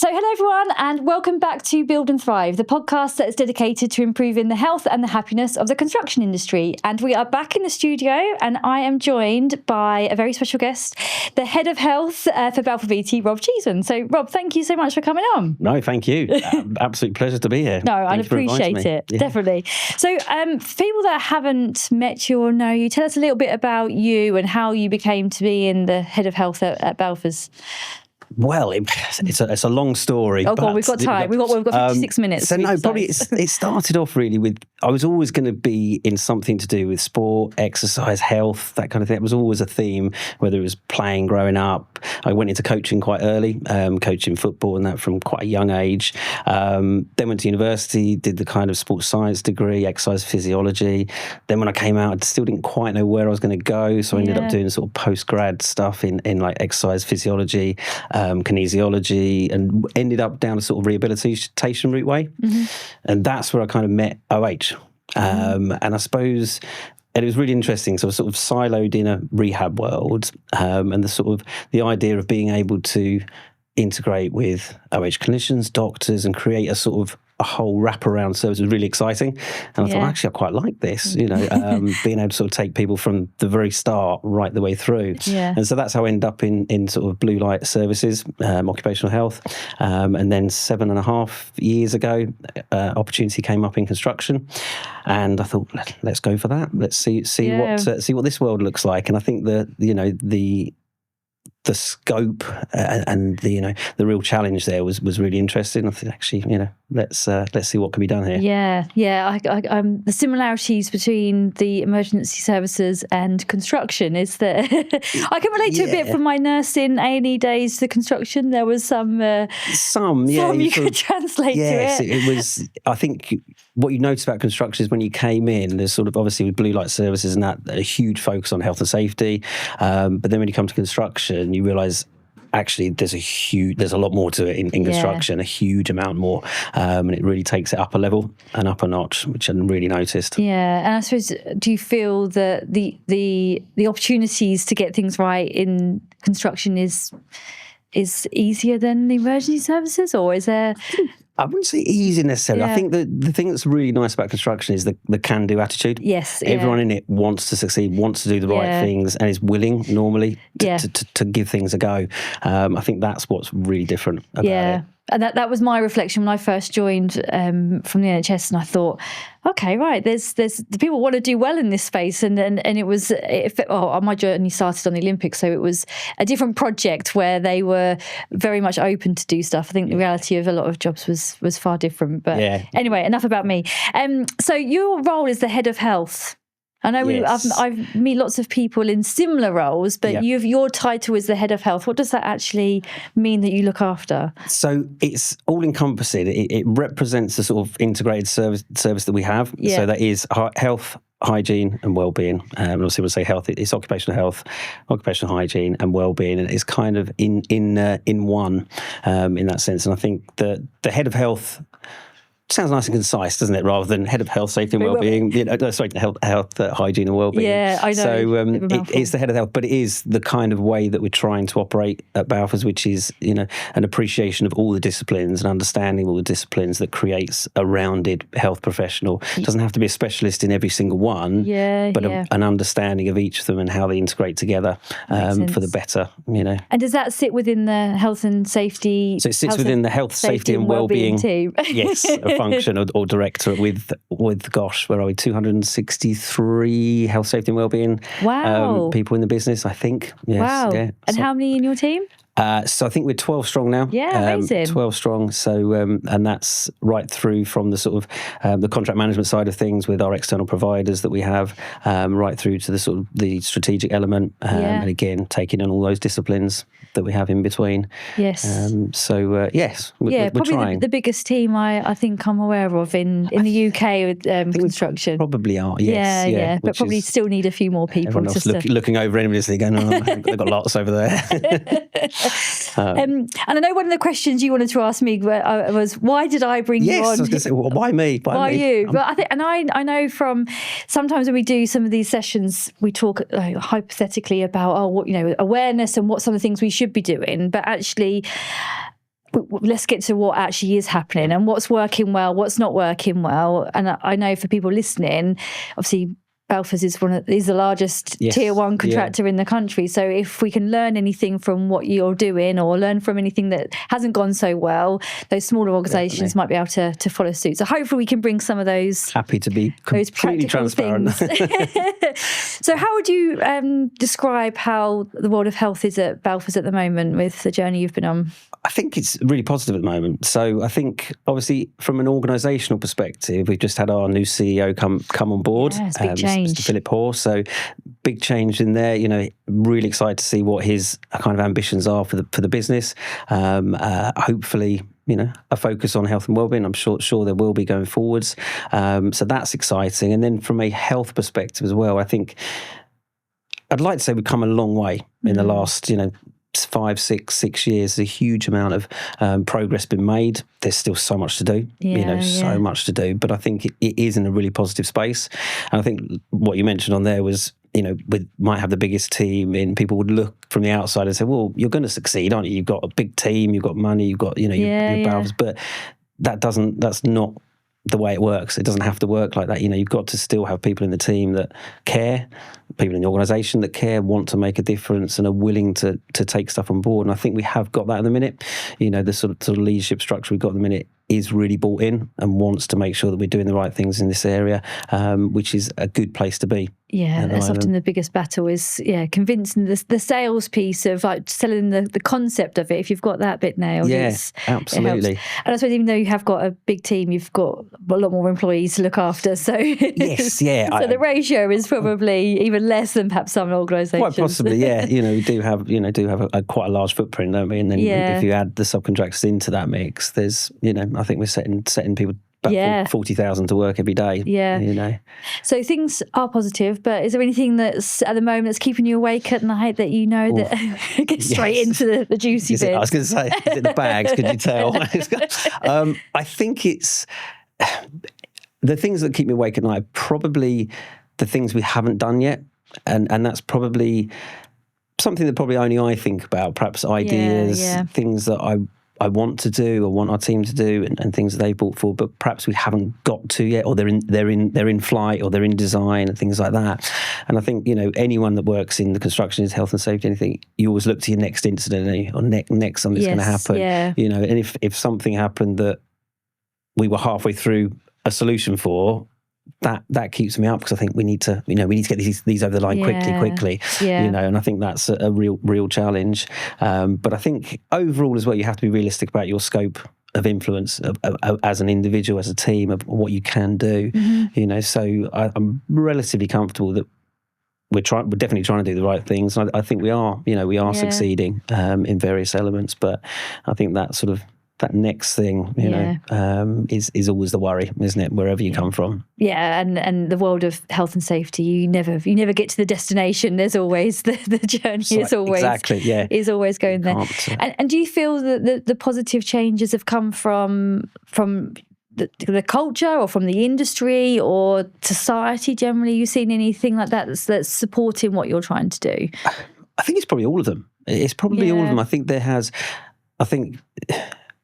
So hello everyone and welcome back to Build and Thrive, the podcast that is dedicated to improving the health and the happiness of the construction industry. And we are back in the studio and I am joined by a very special guest, the Head of Health for Balfour Beatty, Rob Cheeseman. So Rob, thank you so much for coming on. No, thank you. Absolute pleasure to be here. No, I appreciate it, definitely. So for people that haven't met you or know you, tell us a little bit about you and how you became to be in the Head of Health at Balfour's. Well, it's a long story. Oh, God, we've got time. We've got 56 minutes. So no, probably it started off really with, I was always going to be in something to do with sport, exercise, health, that kind of thing. It was always a theme, whether it was playing growing up. I went into coaching quite early, coaching football and that from quite a young age. Then went to university, did the kind of sports science degree, exercise physiology. Then when I came out, I still didn't quite know where I was going to go. So I ended up doing sort of post-grad stuff in like exercise physiology, kinesiology, and ended up down a sort of rehabilitation route way. Mm-hmm. And that's where I kind of met OH. And I suppose, and it was really interesting. So I was sort of siloed in a rehab world, and the idea of being able to integrate with OH clinicians, doctors, and create a whole wraparound service was really exciting. And I thought, actually, I quite like this, being able to sort of take people from the very start right the way through. Yeah. And so that's how I ended up in sort of blue light services, occupational health. And then 7.5 years ago, opportunity came up in construction. And I thought, let's go for that. Let's see what this world looks like. And I think the scope and the real challenge there was really interesting. I think actually, let's see what can be done here. Yeah. The similarities between the emergency services and construction is that I can relate to a bit from my nursing A&E days to construction. There was some you could translate to it. Yes, it was. I think what you noticed about construction is when you came in, there's sort of obviously with blue light services and that a huge focus on health and safety. But then when you come to construction, you realise actually there's a lot more to it in construction, a huge amount more, and it really takes it up a level and up a notch, which I hadn't really noticed. Yeah, and I suppose, do you feel that the opportunities to get things right in construction is easier than the emergency services, or is there? I wouldn't say easy necessarily. Yeah. I think the thing that's really nice about construction is the can-do attitude. Yes. Everyone in it wants to succeed, wants to do the right things, and is willing normally to give things a go. I think that's what's really different about it. And that was my reflection when I first joined from the NHS, and I thought, okay, right, there's the people want to do well in this space, and my journey started on the Olympics, so it was a different project where they were very much open to do stuff. I think the reality of a lot of jobs was far different. But anyway, enough about me. So your role is the Head of Health. I know I've met lots of people in similar roles, but your title is the Head of Health. What does that actually mean that you look after? So it's all-encompassing. It represents the sort of integrated service that we have. Yeah. So that is health, hygiene and wellbeing. And obviously we'll say health, it's occupational health, occupational hygiene and wellbeing. And it's kind of in one in that sense. And I think the Head of Health sounds nice and concise, doesn't it? Rather than Head of Health, Safety and Wellbeing. Health, hygiene and Wellbeing. Yeah, I know. So it's the Head of Health, but it is the kind of way that we're trying to operate at Balfour's, which is an appreciation of all the disciplines and understanding all the disciplines that creates a rounded health professional. It doesn't have to be a specialist in every single one, but an understanding of each of them and how they integrate together for the better. And does that sit within the health and safety? So it sits within the health, safety and wellbeing team. Yes. Function or director with where are we, 263 health, safety and wellbeing people in the business, I think. Yes, wow. Yeah. And how many in your team? So I think we're 12 strong now. Yeah, amazing. 12 strong. So, and that's right through from the sort of the contract management side of things with our external providers that we have, right through to the sort of the strategic element, and again taking in all those disciplines that we have in between. Yes. Yes, we're probably trying. The biggest team I think I'm aware of in the UK with construction. Probably are. Yes. Yeah. But probably still need a few more people. Everyone else looking over enviously going, they've got lots over there. And I know one of the questions you wanted to ask me was, why did I bring you on? Yes, I was going to say, well, why me? Why you? But I think, and I know from sometimes when we do some of these sessions, we talk hypothetically about awareness and what some of the things we should be doing. But actually, let's get to what actually is happening and what's working well, what's not working well. And I know for people listening, obviously Balfour's is the largest tier 1 contractor in the country. So if we can learn anything from what you're doing or learn from anything that hasn't gone so well, those smaller organisations might be able to follow suit. So hopefully we can bring some of those. Happy to be completely transparent. So how would you describe how the world of health is at Balfour's at the moment with the journey you've been on? I think it's really positive at the moment. So I think, obviously, from an organisational perspective, we've just had our new CEO come on board. Yeah, it's a big change. Mr. Philip Hoare. So big change in there. You know, really excited to see what his kind of ambitions are for the business. Hopefully, you know, a focus on health and wellbeing. I'm sure there will be going forwards. So that's exciting. And then from a health perspective as well, I think I'd like to say we've come a long way in the last, 5, 6 years. A huge amount of progress been made. There's still so much to do, so much to do. But I think it is in a really positive space. And I think what you mentioned on there was, we might have the biggest team in, people would look from the outside and say, well, you're going to succeed, aren't you? You've got a big team, you've got money, you've got, your valves. But that's not the way it works. It doesn't have to work like that. You've got to still have people in the team that care, people in the organisation that care, want to make a difference and are willing to take stuff on board. And I think we have got that at the minute. The sort of leadership structure we've got at the minute is really bought in and wants to make sure that we're doing the right things in this area, which is a good place to be. Yeah, that's often the biggest battle is, convincing the sales piece of like selling the concept of it. If you've got that bit nailed, absolutely. And I suppose even though you have got a big team, you've got a lot more employees to look after. So yes, yeah. So the ratio is probably even less than perhaps some organisations. Quite possibly, yeah. We do have a quite a large footprint, don't we? And then if you add the subcontractors into that mix, there's I think we're setting people about 40,000 to work every day. Yeah. So things are positive, but is there anything that's at the moment that's keeping you awake at night that that gets straight into the juicy bit? I was going to say, is it the bags? Could you tell? I think it's the things that keep me awake at night are probably the things we haven't done yet. And that's probably something that probably only I think about, perhaps ideas, things that I want to do or want our team to do and things that they've brought forward, but perhaps we haven't got to yet, or they're in flight, or they're in design and things like that. And I think, anyone that works in the construction is health and safety, anything, you always look to your next incident or next something's going to happen. Yeah. And if something happened that we were halfway through a solution for, that keeps me up, because I think we need to get these over the line quickly. And I think that's a real challenge. But I think overall as well, you have to be realistic about your scope of influence as an individual, as a team, of what you can do. So I'm relatively comfortable that we're definitely trying to do the right things. And I think we are succeeding in various elements. But I think that sort of that next thing, is always the worry, isn't it? Wherever you come from. Yeah, and the world of health and safety, you never get to the destination. There's always the journey is always going there. And do you feel that the positive changes have come from the culture or from the industry or society generally? You seen anything like that that's supporting what you're trying to do? I think it's probably all of them. It's probably all of them. I think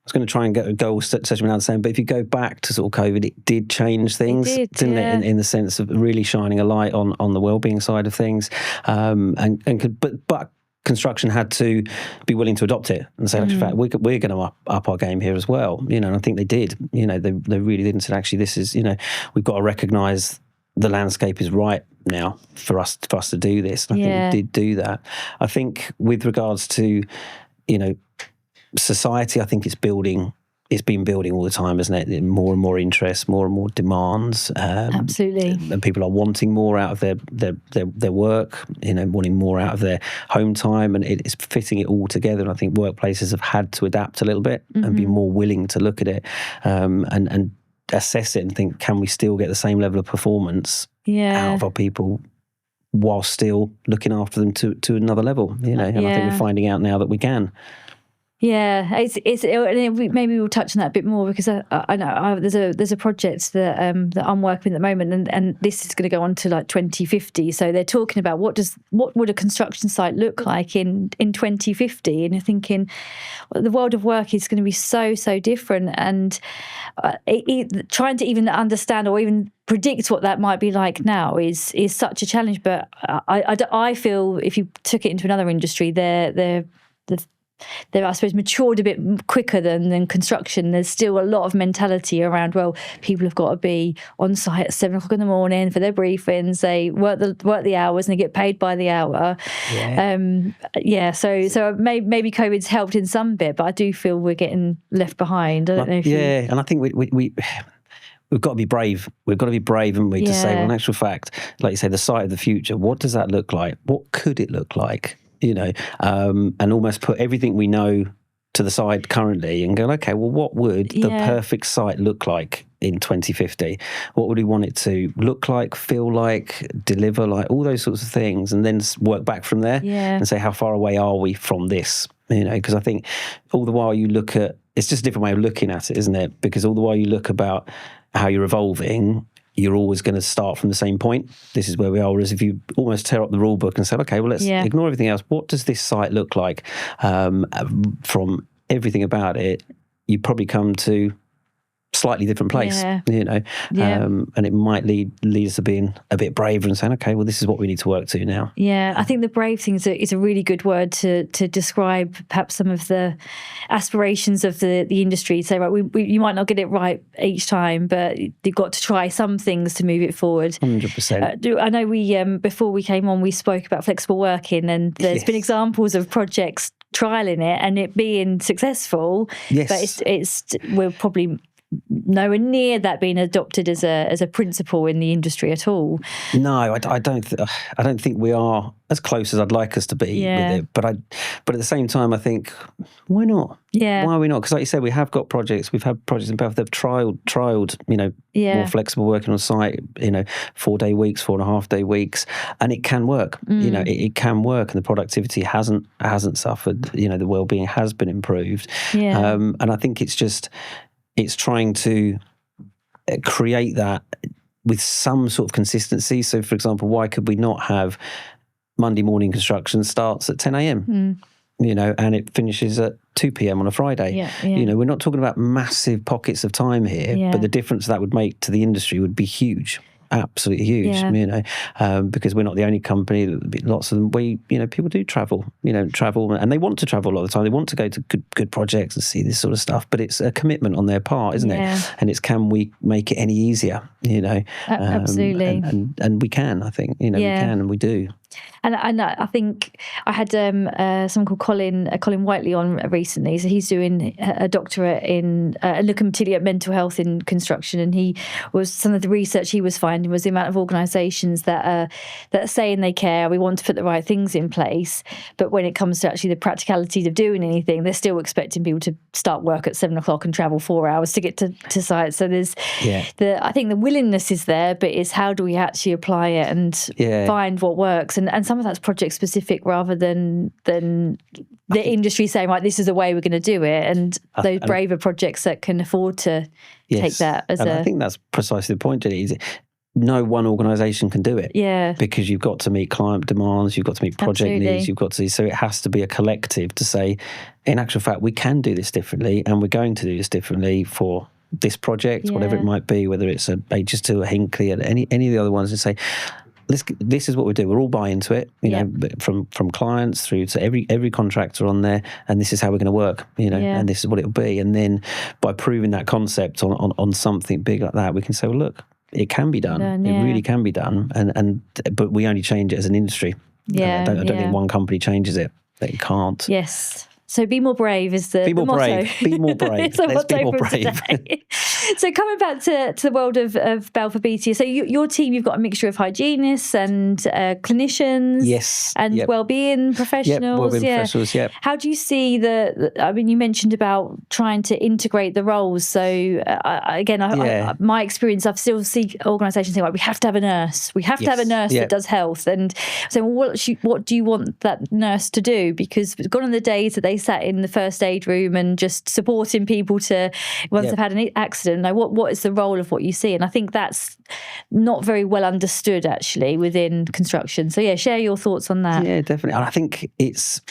I was going to try and go such without saying, but if you go back to sort of COVID, it did change things, didn't it? In the sense of really shining a light on the wellbeing side of things, but construction had to be willing to adopt it and say, in fact, we're going to up our game here as well. And I think they did. They really did, and said, actually, this is we've got to recognise the landscape is right now for us to do this. And I think we did do that. I think with regards to society, I think it's been building all the time, isn't it? More and more interest, more and more demands. Absolutely. And people are wanting more out of their work, wanting more out of their home time, and it's fitting it all together. And I think workplaces have had to adapt a little bit and be more willing to look at it and assess it and think, can we still get the same level of performance out of our people while still looking after them to another level? And I think we're finding out now that we can. Maybe we'll touch on that a bit more, because I know there's a project that I'm working with at the moment, and this is going to go on to like 2050. So they're talking about what would a construction site look like in 2050, and you're thinking, well, the world of work is going to be so different, and trying to even understand or even predict what that might be like now is such a challenge. But I feel if you took it into another industry, they're I suppose matured a bit quicker than construction. There's still a lot of mentality around, well, people have got to be on site at 7 o'clock in the morning for their briefings. They work the hours and they get paid by the hour. So maybe COVID's helped in some bit, but I do feel we're getting left behind. I don't know if and I think we've got to be brave. We've got to be brave, haven't we, to say, well, in actual fact, like you say, the site of the future, what does that look like? What could it look like? And almost put everything we know to the side currently and go, okay, well, what would the perfect site look like in 2050? What would we want it to look like, feel like, deliver like, all those sorts of things, and then work back from there and say, how far away are we from this? Because I think all the while you look at, it's just a different way of looking at it, isn't it? Because all the while you look about how you're evolving, you're always going to start from the same point. This is where we are. Whereas if you almost tear up the rule book and say, okay, well, let's ignore everything else. What does this site look like? From everything about it, you probably come to slightly different place, and it might lead us to being a bit braver and saying, okay, well, this is what we need to work to now. Yeah, I think the brave thing is a really good word to describe perhaps some of the aspirations of the industry. So, right, you might not get it right each time, but you've got to try some things to move it forward. 100%. I know we before we came on, we spoke about flexible working, and there's been examples of projects trialing it and it being successsul. But we're probably nowhere near that being adopted as a principle in the industry at all. No, I don't think we are as close as I'd like us to be with it. But at the same time, I think, why not? Yeah. Why are we not? Because like you said, we have got projects. We've had projects in Balfour. They've trialed, more flexible working on site, 4-day weeks, 4.5-day weeks, and it can work. It can work, and the productivity hasn't suffered. The wellbeing has been improved. Yeah. And I think it's trying to create that with some sort of consistency. So, for example, why could we not have Monday morning construction starts at 10 a.m., and it finishes at 2 p.m. on a Friday? We're not talking about massive pockets of time here, but the difference that would make to the industry would be huge. Absolutely huge, because we're not the only company. Lots of them, people do travel, and they want to travel a lot of the time. They want to go to good projects and see this sort of stuff, but it's a commitment on their part, isn't it? And it's, can we make it any easier, Absolutely. And we can, I think, we can, and we do. And I think I had someone called Colin Whiteley on recently. So he's doing a doctorate in looking particularly at mental health in construction. And some of the research he was finding was the amount of organisations that are saying they care, we want to put the right things in place, but when it comes to actually the practicalities of doing anything, they're still expecting people to start work at 7 o'clock and travel 4 hours to get to site. So there's I think the willingness is there, but it's how do we actually apply it and find what works. And some of that's project specific rather than the industry saying, right, this is the way we're going to do it. And those braver projects that can afford to take that as I think that's precisely the point, Jennie. No one organisation can do it. Yeah. Because you've got to meet client demands, you've got to meet project needs, so it has to be a collective to say, in actual fact, we can do this differently, and we're going to do this differently for this project, whatever it might be, whether it's a HS2, a Hinkley, any of the other ones, and say, this is what we do. We're all buying into it, from clients through to every contractor on there, and this is how we're going to work, and this is what it'll be. And then by proving that concept on something big like that, we can say, well, look, it can be done. It really can be done, but we only change it as an industry. I don't think one company changes it. They can't. Yes. So be more brave is the motto. Be more brave. Let's be more brave. So coming back to the world of Balfour Beatty, so your team, you've got a mixture of hygienists and clinicians, yes, and wellbeing professionals. Professionals. Yeah. How do you see I mean, you mentioned about trying to integrate the roles. So my experience, I've still see organisations saying, like, we have to have a nurse. We have to have a nurse that does health, and so what do you want that nurse to do? Because gone are the days that they sat in the first aid room and just supporting people to once they've had an accident. Like, what is the role of what you see? And I think that's not very well understood actually within construction. So share your thoughts on that. Yeah, definitely. And I think it's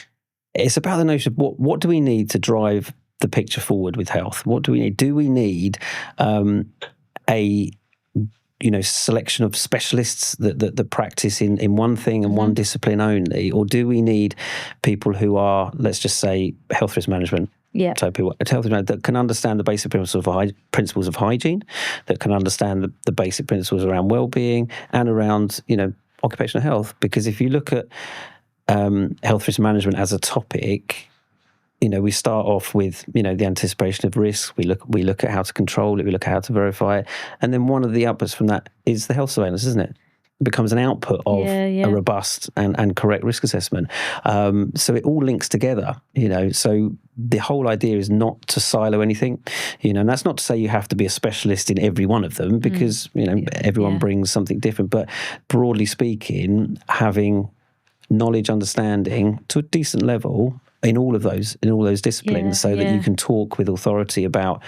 about the notion of what do we need to drive the picture forward with health? What do we need? Do we need a selection of specialists that practice in one thing and one discipline only, or do we need people who are, let's just say, health risk management? Yeah. So people that can understand the basic principles of hygiene, that can understand the basic principles around well-being and around occupational health. Because if you look at health risk management as a topic, we start off with the anticipation of risk. We look at how to control it. We look at how to verify it, and then one of the outputs from that is the health surveillance, isn't it? It becomes an output of a robust and correct risk assessment. So it all links together, So the whole idea is not to silo anything, and that's not to say you have to be a specialist in every one of them, because everyone brings something different. But broadly speaking, having knowledge, understanding to a decent level in all those disciplines, so that you can talk with authority about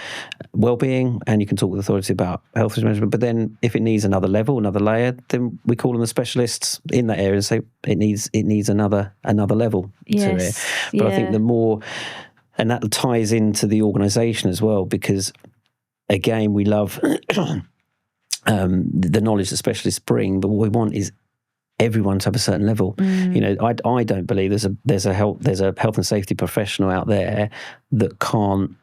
well-being and you can talk with authority about health risk management. But then if it needs another level, another layer, then we call them the specialists in that area and say it needs another level to it. But I think the more, and that ties into the organisation as well, because again, we love the knowledge that specialists bring, but what we want is everyone to have a certain level. I don't believe there's a health and safety professional out there that can't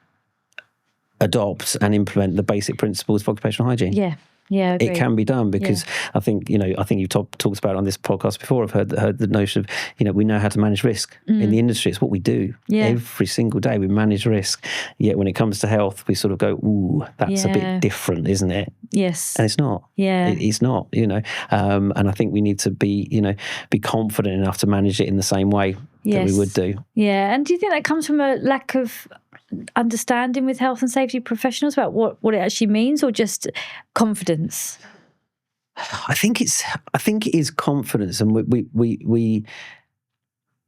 adopt and implement the basic principles of occupational hygiene. Yeah, I agree. It can be done, because I think you've talked about it on this podcast before. I've heard the notion of we know how to manage risk in the industry. It's what we do every single day. We manage risk. Yet when it comes to health, we sort of go, "Ooh, that's a bit different, isn't it?" Yes, and it's not. It's not. And I think we need to be confident enough to manage it in the same way that we would do. Yeah, and do you think that comes from a lack of understanding with health and safety professionals about what it actually means, or just confidence? I think it is confidence, and we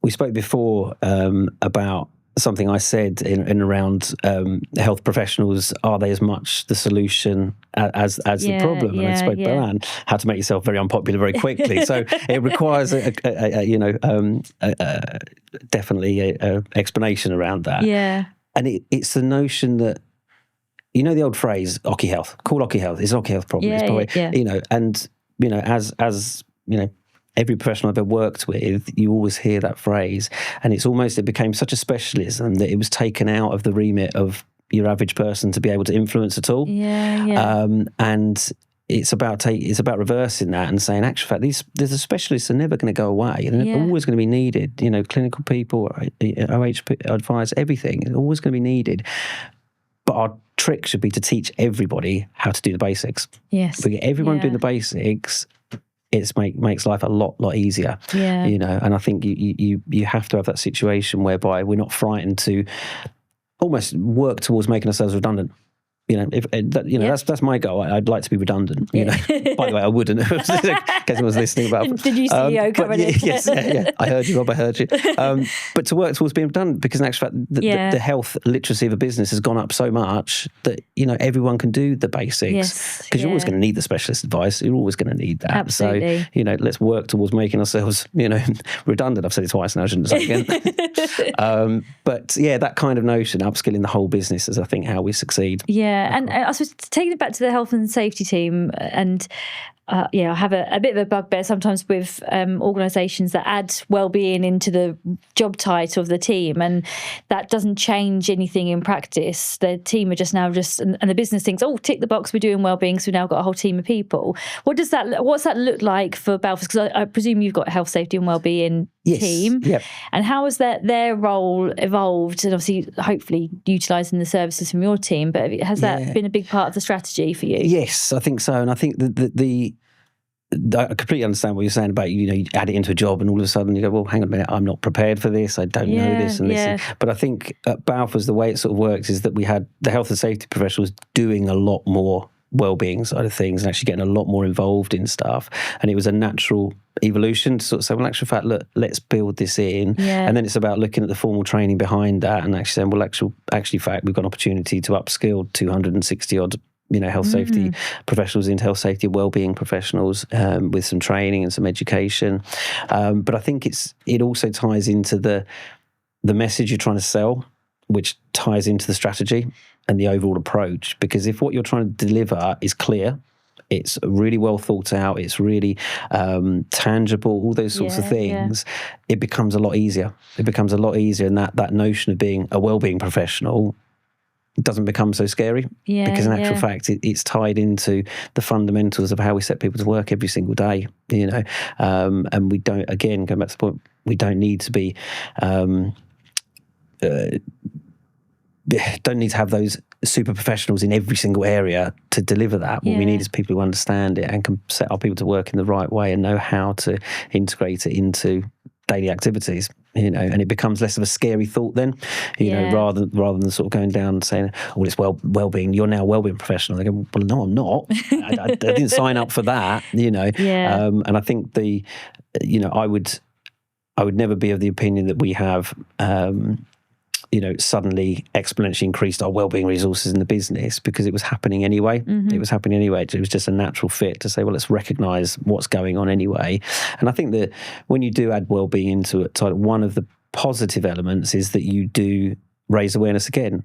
spoke before about something I said in around health professionals. Are they as much the solution as the problem? And I spoke about that and how to make yourself very unpopular very quickly. So it requires definitely a explanation around that. Yeah. And it's the notion that, the old phrase, "Occy health," call Occy health. It's an Occy health problem. As every professional I've ever worked with, you always hear that phrase. And it became such a specialism that it was taken out of the remit of your average person to be able to influence at all. And it's about reversing that and saying, actual fact, the specialists are never going to go away. They're always going to be needed. Clinical people, OH advice, everything is always going to be needed. But our trick should be to teach everybody how to do the basics. Yes. If we get everyone doing the basics, it makes life a lot easier. And I think you have to have that situation whereby we're not frightened to almost work towards making ourselves redundant. That's my goal. I'd like to be redundant. By the way, I wouldn't. In case anyone's listening about. Did you CEO coming in? Yes, I heard you, Rob. I heard you. But to work towards being redundant, because in actual fact, the health literacy of a business has gone up so much that everyone can do the basics. Because you're always going to need the specialist advice. You're always going to need that. Absolutely. So let's work towards making ourselves redundant. I've said it twice now. I shouldn't say it again. But that kind of notion, upskilling the whole business, is I think how we succeed. And I suppose taking it back to the health and safety team, and I have a bit of a bugbear sometimes with organisations that add well-being into the job title of the team, and that doesn't change anything in practice. The team are just and the business thinks, oh, tick the box, we're doing well-being, so we've now got a whole team of people. What's that look like for Balfour? Because I presume you've got health, safety and well-being team. Yep. And how has their role evolved? And obviously, hopefully, utilising the services from your team. But has that been a big part of the strategy for you? Yes, I think so. And I think that I completely understand what you're saying about, you add it into a job and all of a sudden you go, well, hang on a minute, I'm not prepared for this. I don't know this and this. But I think at Balfour's, the way it sort of works is that we had the health and safety professionals doing a lot more wellbeing side of things and actually getting a lot more involved in stuff. And it was a natural evolution to sort of say, well, in actual fact, look, let's build this in. And then it's about looking at the formal training behind that and actually saying, well, actually, fact, we've got an opportunity to upskill 260 odd health safety professionals into health safety wellbeing professionals with some training and some education. But I think it also ties into the message you're trying to sell, which ties into the strategy and the overall approach. Because if what you're trying to deliver is clear, it's really well thought out, it's really tangible, all those sorts of things, it becomes a lot easier. It becomes a lot easier, and that notion of being a wellbeing professional doesn't become so scary because in actual fact it's tied into the fundamentals of how we set people to work every single day, and we don't, again, going back to the point, we don't need to be don't need to have those super professionals in every single area to deliver that. What we need is people who understand it and can set our people to work in the right way and know how to integrate it into daily activities, and it becomes less of a scary thought then, rather than sort of going down and saying, well, it's wellbeing, you're now a wellbeing professional. They go, well, no, I'm not. I didn't sign up for that, and I think I would never be of the opinion that we have suddenly exponentially increased our wellbeing resources in the business, because it was happening anyway. It was happening anyway. It was just a natural fit to say, well, let's recognise what's going on anyway. And I think that when you do add wellbeing into it, one of the positive elements is that you do raise awareness again,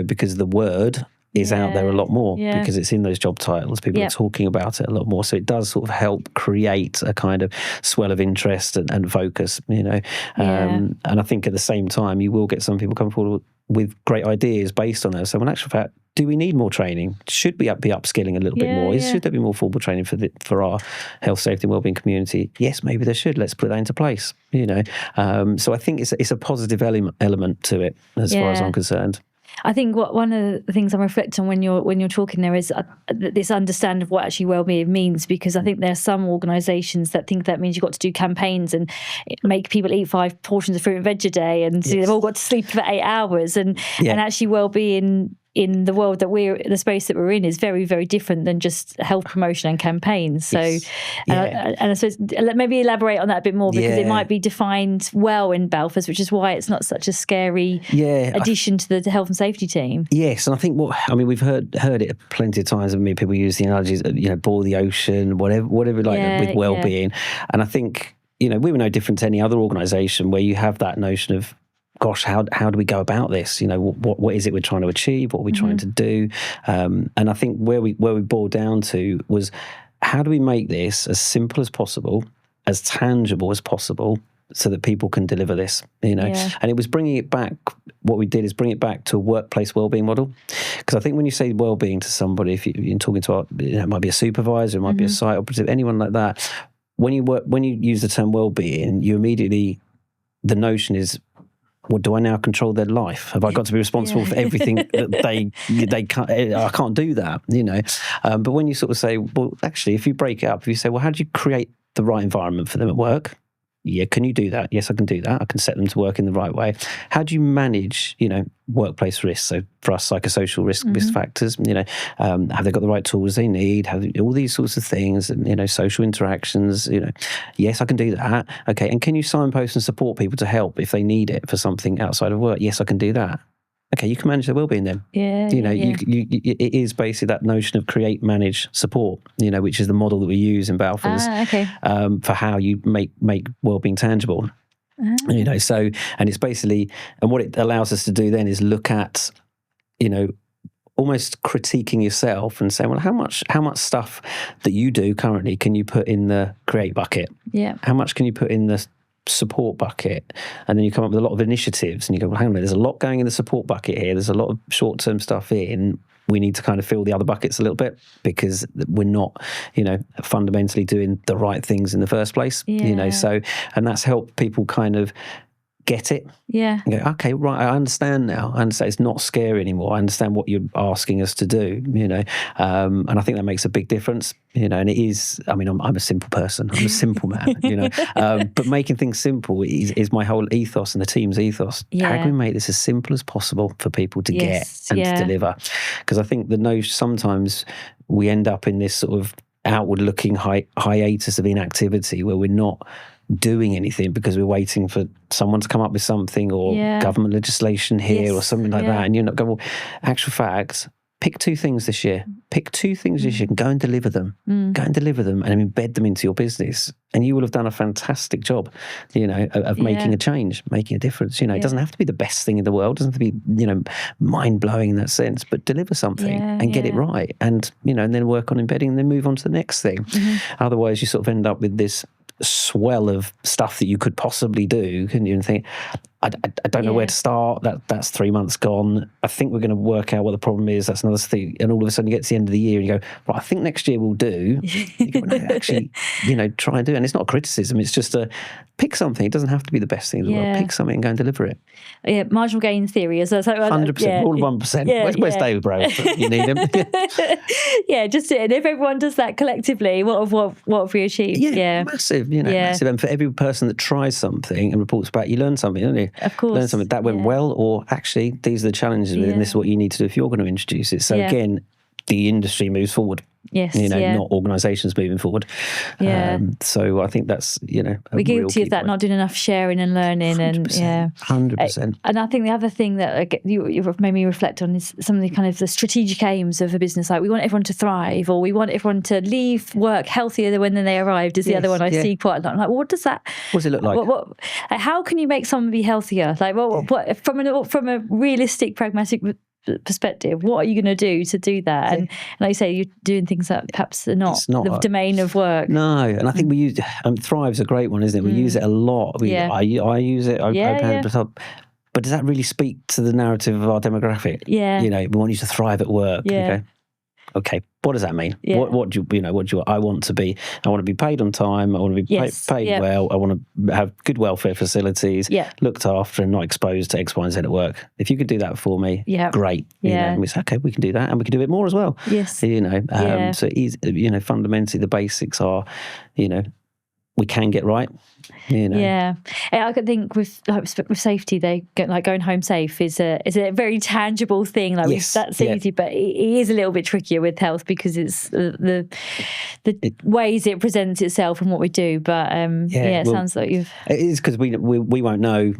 because the word is out there a lot more because it's in those job titles. People are talking about it a lot more. So it does sort of help create a kind of swell of interest and focus, And I think at the same time, you will get some people come forward with great ideas based on that. So in actual fact, do we need more training? Should we be upskilling a little bit more? Should there be more formal training for our health, safety and wellbeing community? Yes, maybe there should. Let's put that into place, So I think it's a positive element to it as far as I'm concerned. I think one of the things I'm reflecting on when you're talking there is this understanding of what actually wellbeing means, because I think there are some organisations that think that means you've got to do campaigns and make people eat 5 portions of fruit and veg a day, and they've all got to sleep for 8 hours, and actually wellbeing in the world that the space that we're in is very, very different than just health promotion and campaigns. So, and I suppose maybe elaborate on that a bit more, because it might be defined well in Balfour's, which is why it's not such a scary addition to the health and safety team. Yes, and I think we've heard it plenty of times. People use the analogies, boil the ocean, whatever with wellbeing, and I think we were no different to any other organisation where you have that notion of, gosh, how do we go about this? What is it we're trying to achieve? What are we trying to do? And I think where we boiled down to was, how do we make this as simple as possible, as tangible as possible, so that people can deliver this? And it was bringing it back. What we did is bring it back to a workplace wellbeing model, because I think when you say wellbeing to somebody, if you're talking to it might be a supervisor, it might be a site operative, anyone like that. When you use the term wellbeing, you immediately, the notion is, well, do I now control their life? Have I got to be responsible for everything that they can't? I can't do that, But when you sort of say, well, actually, if you break it up, if you say, well, how do you create the right environment for them at work? Yeah, can you do that? Yes, I can do that. I can set them to work in the right way. How do you manage, workplace risks? So for us, psychosocial risk factors, have they got the right tools they need? Have all these sorts of things, and, social interactions, yes, I can do that. Okay, and can you signpost and support people to help if they need it for something outside of work? Yes, I can do that. Okay, you can manage their wellbeing then. It is basically that notion of create, manage, support, which is the model that we use in Balfour's for how you make wellbeing tangible. So, and it's basically, and what it allows us to do then is look at, almost critiquing yourself and saying, well, how much stuff that you do currently can you put in the create bucket? Yeah. How much can you put in the support bucket? And then you come up with a lot of initiatives and you go, well, hang on a minute, there's a lot going in the support bucket here. There's a lot of short-term stuff in. we need to kind of fill the other buckets a little bit because we're not, fundamentally doing the right things in the first place, so, and that's helped people kind of get it. Yeah. And go, okay, right, I understand now. I understand it's not scary anymore. I understand what you're asking us to do, and I think that makes a big difference, and it is, I mean, I'm a simple person. I'm a simple man, but making things simple is my whole ethos and the team's ethos. Yeah. How can we make this as simple as possible for people to get and to deliver? Because I think sometimes we end up in this sort of outward looking hiatus of inactivity where we're not doing anything because we're waiting for someone to come up with something or government legislation here or something like that, and you're not going, well, actual facts, pick 2 things this year. Pick 2 things this year and go and deliver them. Go and deliver them and embed them into your business. And you will have done a fantastic job, of making a change, making a difference. It doesn't have to be the best thing in the world. It doesn't have to be, mind-blowing in that sense, but deliver something and get it right. And, and then work on embedding and then move on to the next thing. Otherwise, you sort of end up with this swell of stuff that you could possibly do, couldn't you? And think, I don't know where to start. That's 3 months gone. I think we're going to work out what the problem is. That's another thing. And all of a sudden you get to the end of the year and you go, right, I think next year we'll do. You go, no, actually, try and do it. And it's not a criticism. It's just pick something. It doesn't have to be the best thing in the world. Pick something and go and deliver it. Yeah, marginal gain theory. 100%. All of 1%. Where's David Bro? You need him. Just and if everyone does that collectively, what have we achieved? Yeah, massive. Massive. And for every person that tries something and reports back, you learn something, don't you? Of course. Learn something that went well, or actually these are the challenges with it, and this is what you need to do if you're going to introduce it. So again, the industry moves forward. Yes, not organisations moving forward. So I think that's, we're guilty of that, not doing enough sharing and learning. 100%, and 100%. And I think the other thing that you've made me reflect on is some of the kind of the strategic aims of a business. Like we want everyone to thrive, or we want everyone to leave work healthier than when they arrived, is the other one I see quite a lot. I'm like, well, what does it look like? How can you make someone be healthier? Like, what from a realistic, pragmatic perspective, what are you going to do that? And like you say, you're doing things that perhaps are not the domain of work. No, and I think we use Thrive's a great one, isn't it? We use it a lot. I use it. But does that really speak to the narrative of our demographic? Yeah. We want you to thrive at work. Yeah. Okay, what does that mean? Yeah. What do you I want to be paid on time. I want to be paid well. I want to have good welfare facilities, looked after and not exposed to X, Y, and Z at work. If you could do that for me, great. And we say, okay, we can do that, and we can do it more as well. Yes. So it is, fundamentally the basics are, we can get right. I could think with safety, they get like going home safe is a very tangible thing. Like that's easy, but it is a little bit trickier with health because it's the ways it presents itself and what we do. But it sounds like it is because we won't know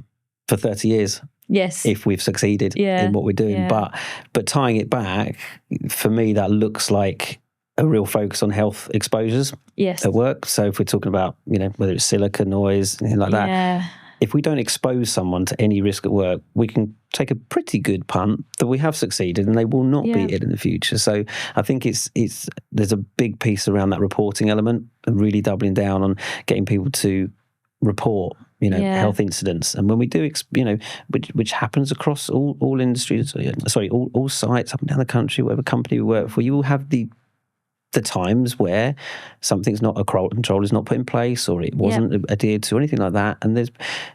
for 30 years. Yes, if we've succeeded in what we're doing, but tying it back, for me, that looks like a real focus on health exposures at work. So if we're talking about, whether it's silica, noise, anything like that, if we don't expose someone to any risk at work, we can take a pretty good punt that we have succeeded and they will not be ill in the future. So I think there's a big piece around that reporting element and really doubling down on getting people to report health incidents. And when we do, which happens across all industries, all sites up and down the country, whatever company we work for, you will have the times where something's not, a control is not put in place, or it wasn't adhered to, or anything like that. And there's,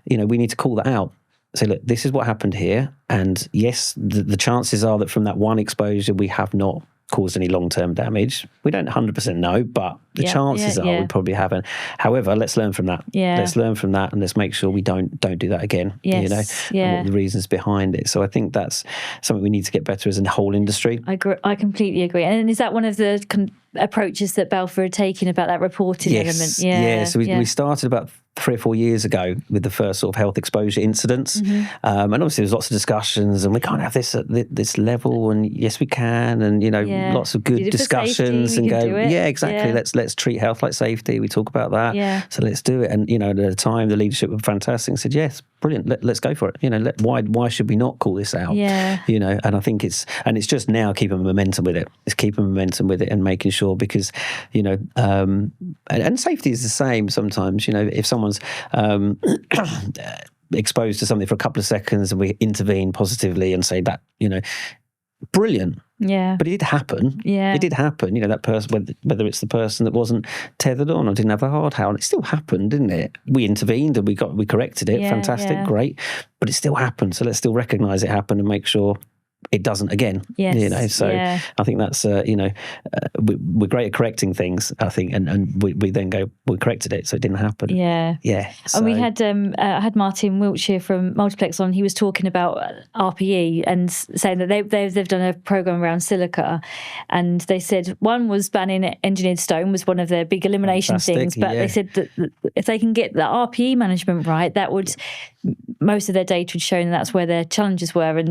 we need to call that out. Say, look, this is what happened here. And yes, the chances are that from that one exposure, we have not caused any long-term damage. We don't 100% know, but the chances are we probably haven't. However, let's learn from that. Let's learn from that, and let's make sure we don't do that again. And what the reasons behind it. So I think that's something we need to get better as a whole industry. I completely agree. And is that one of the approaches that Balfour are taking about that reporting element? So we started about 3 or 4 years ago with the first sort of health exposure incidents. And obviously there's lots of discussions, and we can't have this at this level, and yes we can, and lots of good discussions, and go exactly. Let's treat health like safety. We talk about that, so let's do it. And at the time the leadership were fantastic and said, yes, brilliant, let's go for it. Why should we not call this out? And I think it's just now keeping momentum with it. It's keeping momentum with it and making sure, because and safety is the same sometimes. If someone's exposed to something for a couple of seconds and we intervene positively and say that, brilliant. Yeah. But it did happen. Yeah. It did happen. That person, whether it's the person that wasn't tethered on or didn't have a hard hat on, it still happened, didn't it? We intervened and we corrected it. Yeah, Fantastic, yeah. great. But it still happened. So let's still recognise it happened and make sure it doesn't again. Yes, So yeah. I think that's we're great at correcting things, I think, and we then go, we corrected it, so it didn't happen. So. And we had I had Martin Wiltshire from Multiplex on. He was talking about RPE and saying that they've done a program around silica, and they said one was banning engineered stone was one of their big elimination things, but they said that if they can get the RPE management right, that would most of their data had shown that's where their challenges were,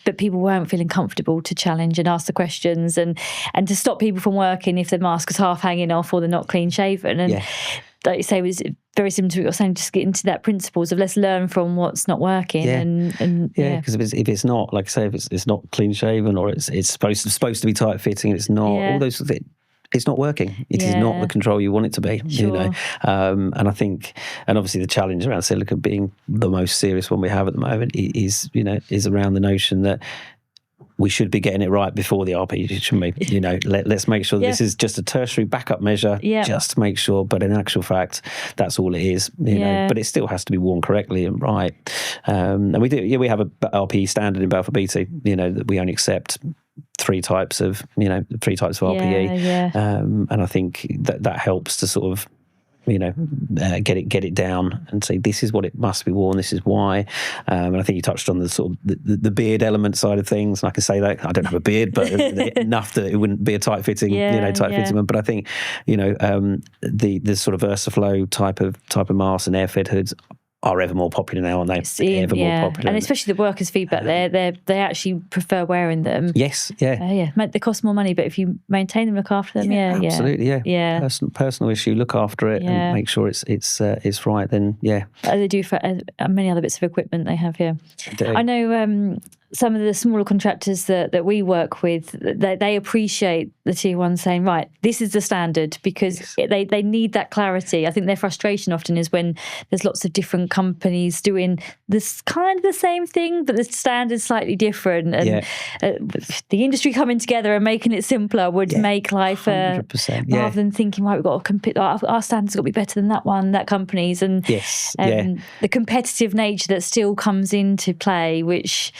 but people weren't feeling comfortable to challenge and ask the questions and to stop people from working if the mask is half hanging off or they're not clean shaven. And like you say, it was very similar to what you're saying, just get into that principles of let's learn from what's not working. Because if it's not, like I say, if it's not clean shaven or it's supposed to be tight fitting, it's not, all those things. It's not working. It is not the control you want it to be, And I think, and obviously the challenge around silica being the most serious one we have at the moment is around the notion that we should be getting it right before the RP, shouldn't we? Let's make sure this is just a tertiary backup measure, just to make sure. But in actual fact, that's all it is. But it still has to be worn correctly and right. And we do. We have a RP standard in Balfour Beatty. That we only accept three types of RPE. And I think that helps to sort of get it down and say this is what it must be worn, this is why. And I think you touched on the sort of the beard element side of things, and I can say that I don't have a beard, but enough that it wouldn't be a tight fitting fitting one. But I think the sort of VersaFlow type of mask and air fed hoods are ever more popular now, aren't they? Ever more popular. And especially the workers' feedback, they actually prefer wearing them. Yes, yeah. They cost more money, but if you maintain them, look after them, absolutely, yeah. Personal issue, look after it and make sure it's right, then, As they do for many other bits of equipment they have, I know some of the smaller contractors that we work with, they appreciate the tier one saying, right, this is the standard, because they need that clarity. I think their frustration often is when there's lots of different companies doing this kind of the same thing, but the standard's slightly different. And the industry coming together and making it simpler would make life 100%, rather than thinking, right, we've got to compete. Our standards got to be better than that company's. And the competitive nature that still comes into play, which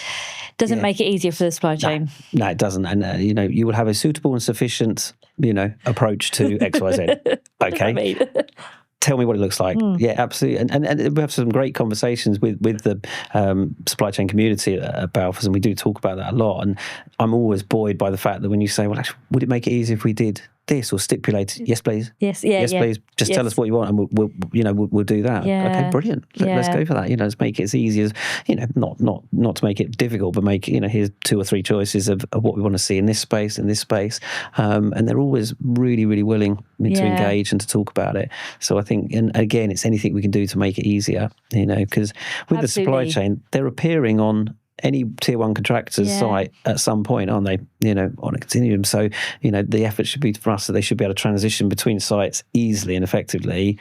doesn't make it easier for the supply chain. No, it doesn't. And, you will have a suitable and sufficient, approach to X, Y, Z. Okay. Tell me what it looks like. Yeah, absolutely. And we have some great conversations with the supply chain community at Balfour, and we do talk about that a lot. And I'm always buoyed by the fact that when you say, well, actually, would it make it easier if we did this or stipulate? Yes, please. Yes, please. Just tell us what you want, and we'll do that. Okay, brilliant. Let's go for that. Let's make it as easy as not to make it difficult, but make here's 2 or 3 choices of what we want to see in this space, and they're always really, really willing to engage and to talk about it. So I think, and again, it's anything we can do to make it easier. Because with the supply chain, they're appearing on any tier one contractor's site at some point, aren't they? On a continuum. So, the effort should be for us that they should be able to transition between sites easily and effectively,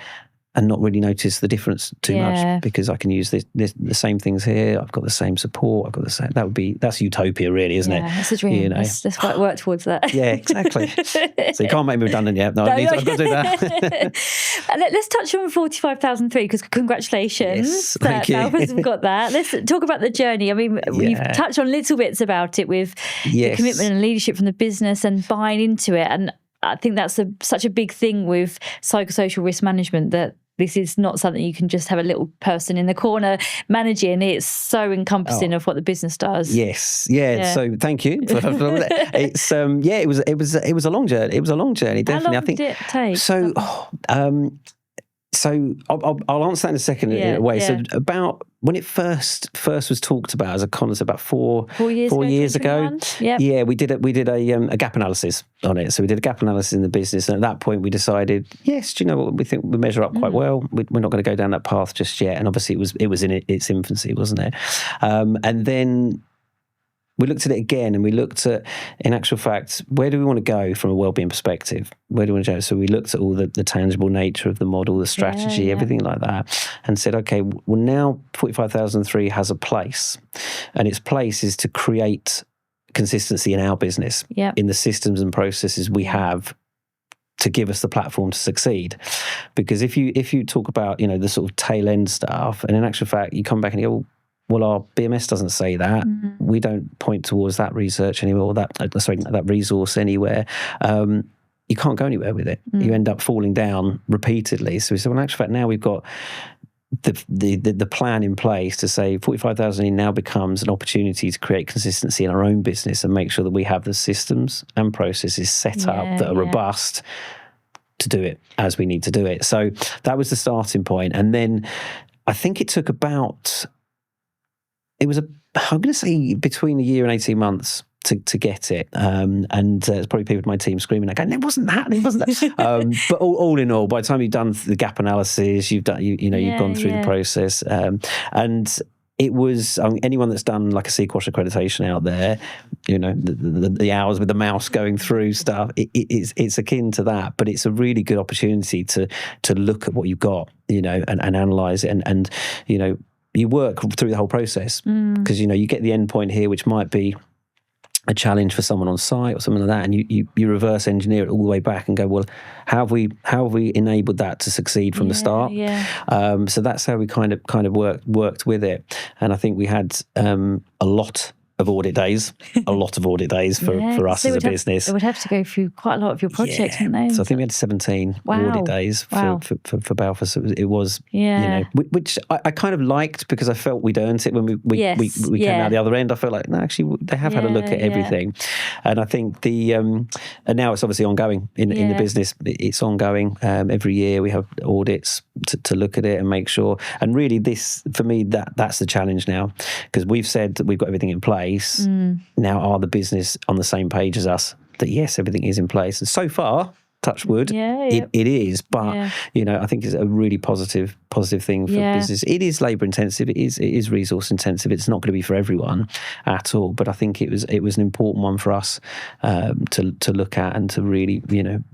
and not really notice the difference too much, because I can use the same things here. I've got the same support. I've got the same. That's utopia, really, isn't it? That's a dream. Let's work towards that. Yeah, exactly. So you can't make me redundant yet. No, I've got to do that. Let's touch on 45,003, because congratulations. Yes, thank you. Balfour's got that. Let's talk about the journey. I mean, we've touched on little bits about it with the commitment and leadership from the business and buying into it. And I think that's such a big thing with psychosocial risk management, that this is not something you can just have a little person in the corner managing. It's so encompassing of what the business does. Yes, So thank you. It's it was a long journey. It was a long journey, definitely. How long did it take? So I'll answer that in a second in a way. So about when it first was talked about as a concept about four years ago. Yeah, we did a gap analysis on it. So we did a gap analysis in the business, and at that point we decided, yes, do you know what, we think we measure up quite well. We're not going to go down that path just yet. And obviously it was in its infancy, wasn't it? And then we looked at it again, and we looked at, in actual fact, where do we want to go from a wellbeing perspective? Where do we want to go? So we looked at all the tangible nature of the model, the strategy, everything like that, and said, okay, well, now 45,003 has a place, and its place is to create consistency in our business, in the systems and processes we have to give us the platform to succeed. Because if you talk about, the sort of tail end stuff, and in actual fact, you come back and you go, well, our BMS doesn't say that. We don't point towards that research anywhere, or that resource anywhere. You can't go anywhere with it. You end up falling down repeatedly. So we said, well, in actual fact, now we've got the plan in place to say 45,000 in now becomes an opportunity to create consistency in our own business and make sure that we have the systems and processes set up that are robust to do it as we need to do it. So that was the starting point. And then I think it took I'm going to say between a year and 18 months to get it. There's probably people in my team screaming, like, it wasn't that. But all in all, by the time you've done the gap analysis, you've done, you've gone through the process. And it was, anyone that's done like a C-Quash accreditation out there, the hours with the mouse going through stuff, it's akin to that, but it's a really good opportunity to look at what you've got, and analyse it. And you work through the whole process, because, you get the end point here, which might be a challenge for someone on site or something like that, and you reverse engineer it all the way back and go, well, how have we enabled that to succeed from the start? So that's how we kind of worked with it. And I think we had a lot of audit days for us as a business. They would have to go through quite a lot of your projects, wouldn't they? So I think we had 17 audit days for Balfour. So it was, which I kind of liked, because I felt we'd earned it when we came out the other end. I felt like, no, actually, they have had a look at everything. And I think and now it's obviously ongoing in the business. It's ongoing. Every year we have audits to look at it and make sure. And really, this, for me, that's the challenge now, because we've said that we've got everything in place. Now, are the business on the same page as us that yes, everything is in place? And so far, touch wood, it is. But I think it's a really positive thing for business. It is labour intensive. It is resource intensive. It's not going to be for everyone at all. But I think it was an important one for us to look at, and to really,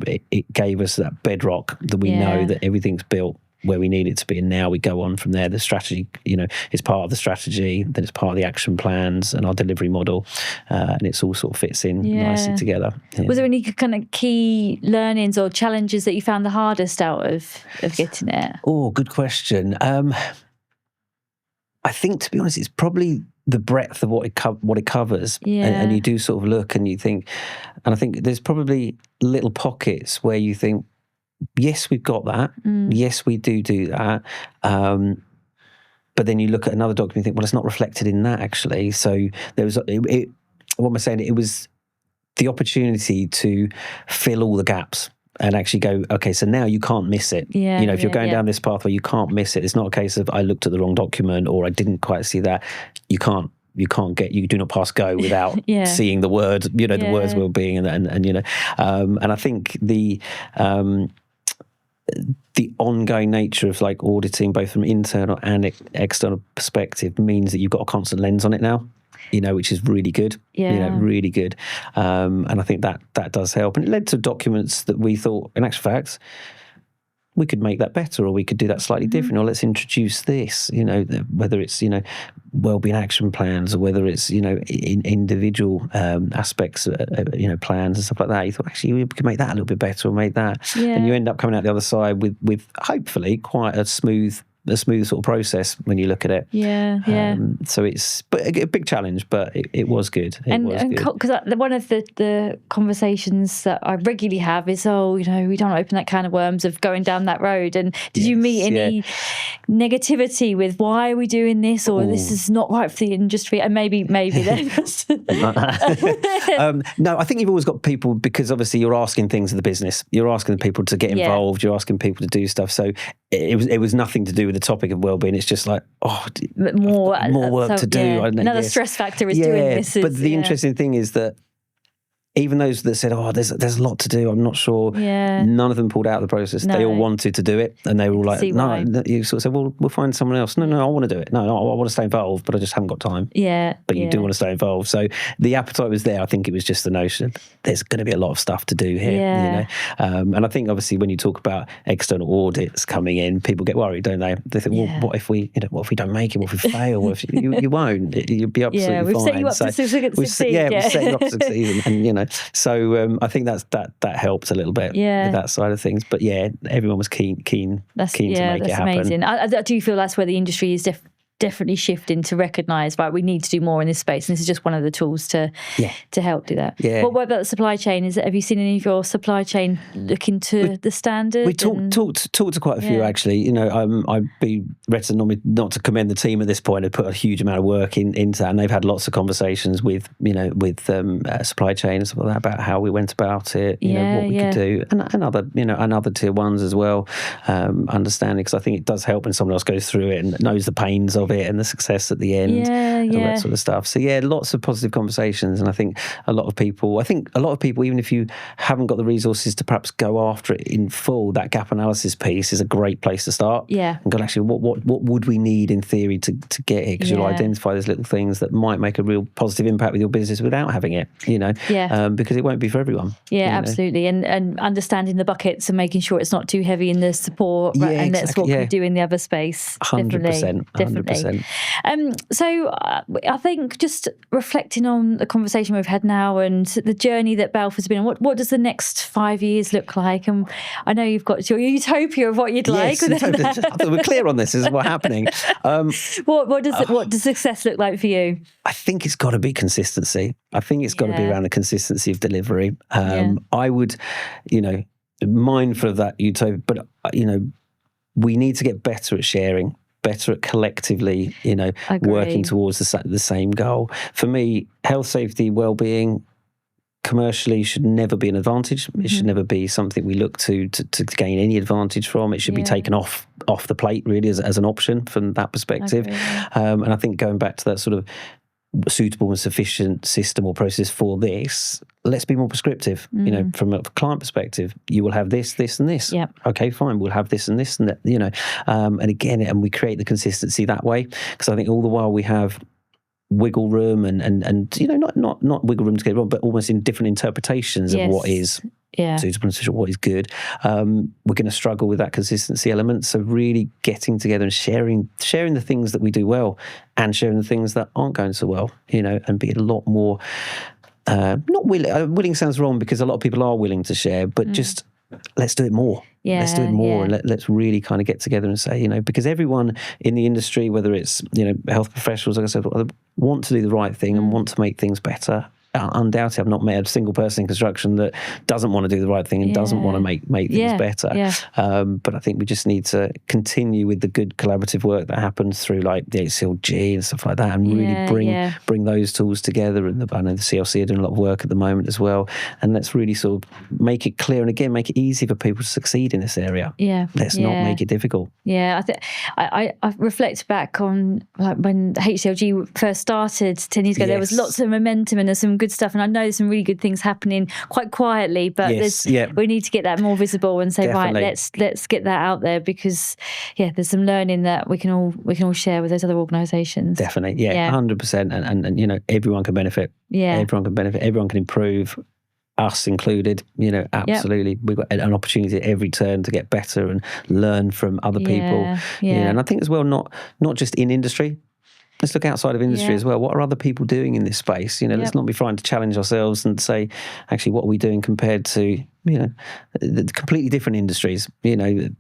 it gave us that bedrock that we know that everything's built where we need it to be, and now we go on from there. The strategy, is part of the strategy, then it's part of the action plans and our delivery model, and it's all sort of fits in nicely together. Was there any kind of key learnings or challenges that you found the hardest out of getting it? Oh, good question. I think, to be honest, it's probably the breadth of what it covers, and you do sort of look and you think, and I think there's probably little pockets where you think, yes, we've got that. Yes, we do that. But then you look at another document and think, well, it's not reflected in that, actually. So there was, what am I saying? It was the opportunity to fill all the gaps and actually go, okay, so now you can't miss it. If you're going down this pathway, you can't miss it. It's not a case of I looked at the wrong document or I didn't quite see that. You do not pass go without seeing the word, the words wellbeing and I think the ongoing nature of like auditing, both from internal and external perspective, means that you've got a constant lens on it now, which is really good, really good. And I think that does help. And it led to documents that we thought, in actual fact, we could make that better, or we could do that slightly different, or let's introduce this, whether it's, wellbeing action plans, or whether it's, in individual aspects, plans and stuff like that. You thought, actually, we could make that a little bit better, or make that. And you end up coming out the other side with hopefully quite a smooth sort of process when you look at it. So it's a big challenge, but it was good. Because one of the conversations that I regularly have is, we don't open that can of worms of going down that road. And did you meet any negativity with why are we doing this, or this is not right for the industry? And maybe then. No, I think you've always got people, because obviously you're asking things of the business. You're asking people to get involved. You're asking people to do stuff. So it was nothing to do with the topic of wellbeing. It's just like, more work to do. Another stress factor is doing this. But the interesting thing is that even those that said, "Oh, there's a lot to do. I'm not sure." Yeah. None of them pulled out of the process. They all wanted to do it, and they were all like, "No." You sort of said, "Well, we'll find someone else." No, I want to do it. No, I want to stay involved, but I just haven't got time. Yeah. But you do want to stay involved. So the appetite was there. I think it was just the notion there's going to be a lot of stuff to do here. Yeah. And I think obviously when you talk about external audits coming in, people get worried, don't they? They think, well, what if we don't make it? What if we fail? What if you won't? You'll be absolutely fine. Set you up to succeed. We've set you up to succeed, and so I think that helped a little bit with that side of things. But everyone was keen to make it happen. That's amazing. I do feel that's where the industry is definitely shifting to recognise, right, we need to do more in this space, and this is just one of the tools to help do that. Yeah. What about the supply chain? Have you seen any of your supply chain look into the standard? We talked to quite a few actually. I'd be reticent not to commend the team at this point. They've put a huge amount of work into that, and they've had lots of conversations with supply chain and stuff like that about how we went about it, what we could do, and other tier ones as well. Understanding, because I think it does help when someone else goes through it and knows the pains of it and the success at the end, and all that sort of stuff. So lots of positive conversations, and I think a lot of people, even if you haven't got the resources to perhaps go after it in full, that gap analysis piece is a great place to start. And go, actually, what would we need in theory to get it? Because you'll identify those little things that might make a real positive impact with your business without having it, because it won't be for everyone. Absolutely. And understanding the buckets and making sure it's not too heavy in the support, and that's what we do in the other space. 100%. Definitely. So I think just reflecting on the conversation we've had now and the journey that Balfour's been on, what does the next 5 years look like? And I know you've got your utopia of what you'd like. I thought we're clear on this. This is what's happening. What does success look like for you? I think it's got to be consistency. I think it's got to be around the consistency of delivery. I would, mindful of that utopia, but we need to get better at sharing, better at collectively, working towards the same goal. For me, health, safety, well-being, commercially should never be an advantage. It should never be something we look to gain any advantage from. It should be taken off the plate, really, as an option from that perspective. And I think going back to that sort of suitable and sufficient system or process for this, let's be more prescriptive. From a client perspective, you will have this, this, and this. Okay, fine. We'll have this and this and that. And we create the consistency that way. Because I think all the while we have wiggle room and not wiggle room to get it wrong, but almost in different interpretations of what is suitable and sufficient, what is good. We're going to struggle with that consistency element. So really getting together and sharing the things that we do well and sharing the things that aren't going so well, and be a lot more, not willing. Willing sounds wrong because a lot of people are willing to share, but just let's do it more. Let's do it more, and let's really kind of get together and say, because everyone in the industry, whether it's, health professionals, like I said, want to do the right thing and want to make things better. Undoubtedly, I've not met a single person in construction that doesn't want to do the right thing and doesn't want to make things better. But I think we just need to continue with the good collaborative work that happens through like the HCLG and stuff like that, and really bring those tools together. And I know the CLC are doing a lot of work at the moment as well. And let's really sort of make it clear and again make it easy for people to succeed in this area. Let's not make it difficult. I reflect back on like when HCLG first started 10 years ago. There was lots of momentum and there's some good stuff, and I know there's some really good things happening quite quietly, but we need to get that more visible and say, right, let's get that out there, because there's some learning that we can all share with those other organisations. Definitely, 100%, and everyone can benefit. Everyone can benefit. Everyone can improve. Us included, absolutely. We've got an opportunity at every turn to get better and learn from other people. And I think as well, not just in industry. Let's look outside of industry as well. What are other people doing in this space? Let's not be trying to challenge ourselves and say, actually, what are we doing compared to, the completely different industries,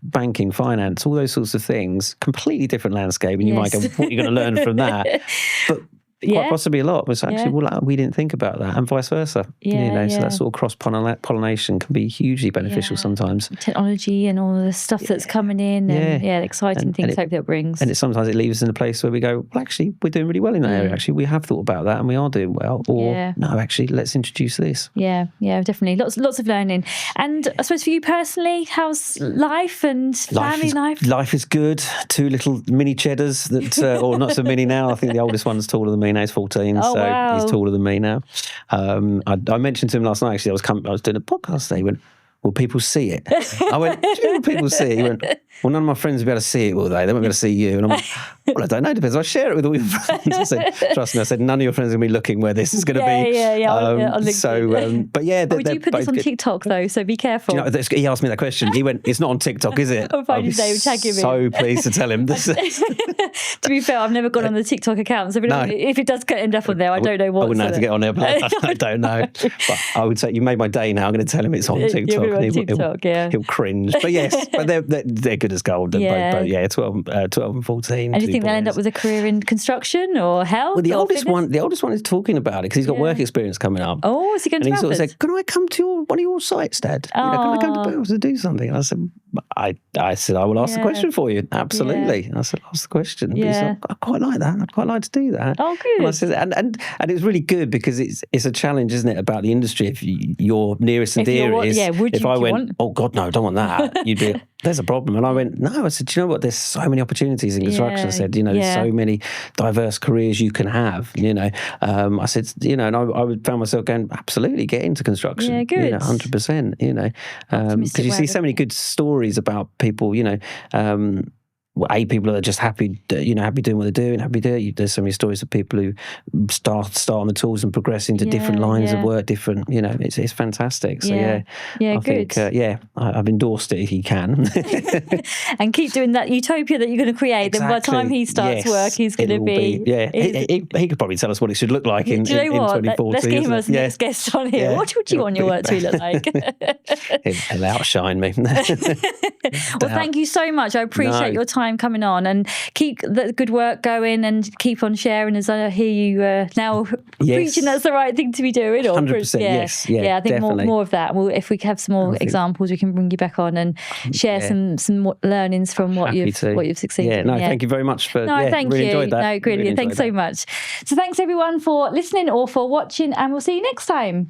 banking, finance, all those sorts of things, completely different landscape. And you might go, what are you going to learn from that? But quite possibly a lot. But actually, we didn't think about that, and vice versa. So that sort of cross-pollination can be hugely beneficial sometimes. Technology and all the stuff that's coming in, and the exciting things that it brings. And sometimes it leaves us in a place where we go, well, actually, we're doing really well in that area. Actually, we have thought about that, and we are doing well. Or no, actually, let's introduce this. Definitely. Lots of learning. And I suppose for you personally, how's life and family life? Life is good. 2 little mini cheddars that, or not so mini now. I think the oldest one's taller than me. me now. He's 14, Oh, so wow. he's taller than me now. I mentioned to him last night, actually, I was doing a podcast today. He went, will people see it? I went, do you know, will people see it? He went, well, none of my friends will be able to see it, will they? They won't be able to see you. And I'm like, well, I don't know, depends. I share it with all your friends. I said, trust me, I said, none of your friends are going to be looking where this is going to be. Yeah. On But yeah. Would you put this on TikTok though? So be careful. Do you know, he asked me that question. He went, it's not on TikTok, is it? I'll find his name, tag him in. So pleased to tell him this. To be fair, I've never gone on the TikTok account, so if it does end up on there, I don't know what. I wouldn't have to get on there, but I don't know. But I would say, you made my day now. I'm going to tell him it's on TikTok. He'll cringe. But yes, but they're good as gold. Both, 12 and 14. And do you think they'll end up with a career in construction or health? Well, the oldest one is talking about it because he's got work experience coming up. Oh, is he going to? And he sort of said, "Can I come to one of your sites, Dad? Can I come to Wales to do something?" And I said, "I said I will ask the question for you. Absolutely." Yeah. I said, "Ask the question." But he said, I quite like that. I'd quite like to do that. Oh, good. And I said, and it was really good because it's a challenge, isn't it, about the industry? If your nearest and dearest, if I went, oh God, no, I don't want that. You'd be, there's a problem. And I went, no. I said, do you know what? There's so many opportunities in construction. I said, there's so many diverse careers you can have. I said, and I found myself going, absolutely, get into construction. Yeah, good. 100%. Because you see so many good stories about people. People that are just happy doing what they're doing, happy doing. There's so many stories of people who start on the tools and progress into different lines of work, different. It's fantastic. So I good. think I've endorsed it if you can, and keep doing that utopia that you're going to create. Exactly. Then by the time he starts work, he's going to be. He could probably tell us what it should look like in 2040. Let's get him as next guest on here. What would you want your work to look like? He'll outshine me. Well, thank you so much. I appreciate your time coming on, and keep the good work going, and keep on sharing. As I hear you now preaching, that's the right thing to be doing. 100%. Yes. I think definitely. more of that. Well, if we have some more examples, we can bring you back on and share some more learnings from what you've succeeded. Thank you very much for. Thank really you. Enjoyed that. No, brilliant. Thanks so much. So thanks everyone for listening or for watching, and we'll see you next time.